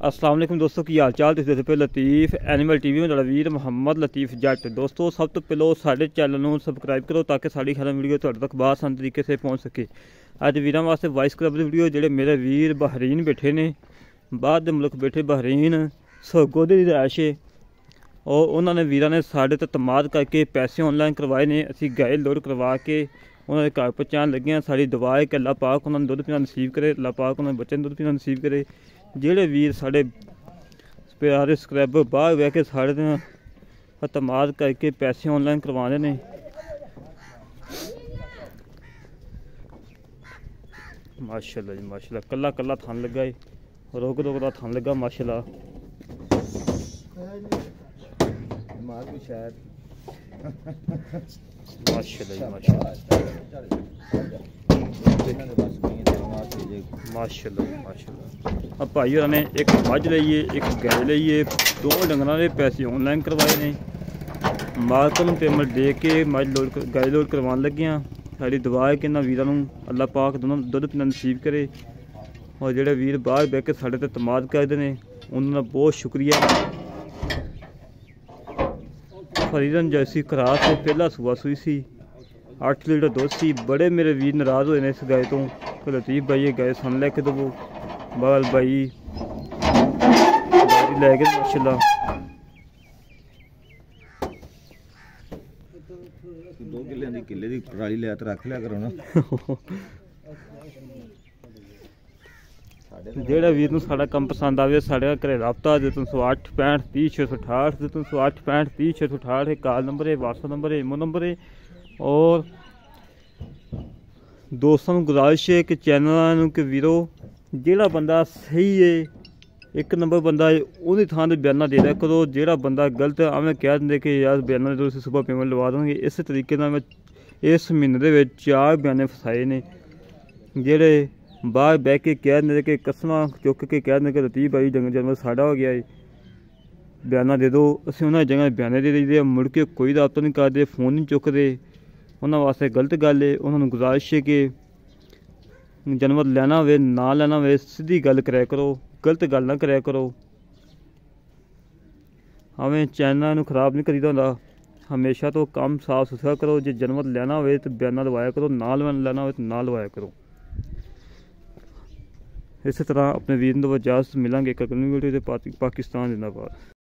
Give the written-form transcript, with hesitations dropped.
अस्सलाम वालेकुम दोस्तों की हाल चाल। तुसीं देखदे पे लतीफ़ एनिमल टीवी में तुहाडा वीर मुहम्मद लतीफ़ जट। दोस्तों सब तो पहलो साडे चैनल नूं सबसक्राइब करो ताकि साड़ी हर वीडियो तुहाडे तक आसान तरीके से पहुँच सके। अज वीरां वास्ते वाइस क्लब की वीडियो जेडे मेरे वीर बहरीन बैठे ने, बाहर दे मुल्क बैठे बहरीन सगोदे दी रैश है और उन्होंने वीरां ने साडे ते तमाद करके पैसे ऑनलाइन करवाए ने। असीं गए लोड करवा के उन्होंने घर पहुँचाने लगे हैं। साड़ी दुआ है कि अल्लाह पाक उन्होंने दुध पीना नसीब करे, अल्लाह पाक उन्होंने बच्चे दुध पीना नसीब करे। जेड़े वीर साढ़े प्यारे सब्सक्राइबर बाहर बह के साढ़े तमाद करके पैसे ऑनलाइन करवाने ने, माशाल्लाह जी माशाल्लाह। कला कला थन लगा है, रोक रोक का थन लगा माशाल्लाह। माशाल्लाह जी माशाल्लाह माशाल्लाह माशाल्लाह। अब भाई होर ने एक मझ लईए एक गाय लईए, दो डंगरां दे पैसे ऑनलाइन करवाए ने। मालक नूं पेमेंट दे के मझ लोड गाय लोड करवाने लगे हैं। साड़ी दुआ है कि इन्हां वीरां नूं अल्लाह पाक दोनों दुध पीना नसीब करे और जेडे वीर बाहर बह के साडे ते तमाद करदे ने उन्हां दा बहुत शुक्रिया। फरीदन जैसी खराक से पहला सुबह सुई सी, 8 लीटर दुध सी। बड़े मेरे वीर नाराज़ हुए ने इस गाय तो कि लतीफ़ भाई ये गाय सन लैके दवो। बाल भाई लै गए माशाल्लाह। 2 किले दी पराली लै ते रख लिया करो ना। जेड़ा वीर नूं साडा काम पसंद आवे साडे घरे राबता 0308 65 30 668 0308 65 30 668 कॉल नंबर है, व्हाट्सएप नंबर है, इमो नंबर है। और दोस्तों नूं गुजारिश है कि चैनल के वीरो जेड़ा बंदा सही है एक नंबर बंदा है उहदी थां ते बयाना दे दिया करो। जेड़ा बंदा गलत हमें कह देंगे कि यार बयाना दे दो असीं सुबह पेमेंट लवा देंगे। इस तरीके नाल मैं इस महीने दे विच 4 बयाने फसाए ने। जेड़े बाहर बह के कह देंगे कि कसमां चुक के कह देंगे कि लतीफ़ भाई जानवर साडा हो गया है, बयाना दे दो। असीं उन्हां जगह बयाने दे दईदे, मुड़ के कोई राबता नहीं करते, फोन नहीं चुकते। उन्हां वास्ते गलत गल है। उन्होंने गुजारिश है कि जानवर लैना होवे ना लैना होवे सीधी गल कराया करो, गलत गल ना कराया करो। हमें चैनल नूं खराब नहीं करीदा हुंदा, हमेशा तो काम साफ सुथरा करो। जे जानवर लैना होवे तो बयाना लवाया करो, ना लैना होवे तो ना लवाया करो। इस तरह अपने वीर नूं इजाज़त मिलांगे एक अगली वीडियो। पाकिस्तान जिंदाबाद।